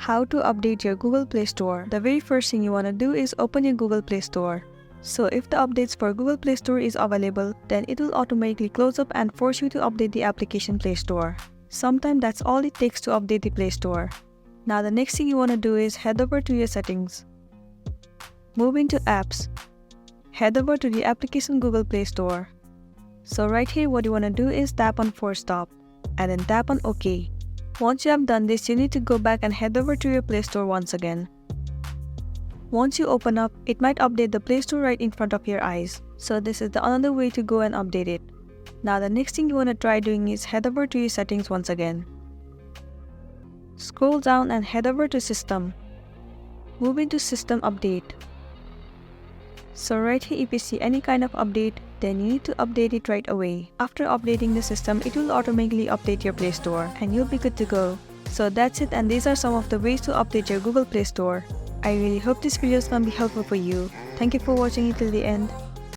How to update your Google Play Store. The very first thing you want to do is open your Google Play Store. So if the updates for Google Play Store is available, then it will automatically close up and force you to update the application Play Store. Sometimes that's all it takes to update the Play Store. Now the next thing you want to do is head over to your settings. Moving to apps. Head over to the application Google Play Store. So right here what you want to do is tap on Force Stop and then tap on OK. Once you have done this, you need to go back and head over to your Play Store once again. Once you open up, it might update the Play Store right in front of your eyes. So this is the another way to go and update it. Now the next thing you want to try doing is head over to your settings once again. Scroll down and head over to System. Move into System Update. So right here if you see any kind of update, then you need to update it right away. After updating the system, it will automatically update your Play Store and you'll be good to go. So that's it, and these are some of the ways to update your Google Play Store. I really hope this video is gonna be helpful for you. Thank you for watching it till the end.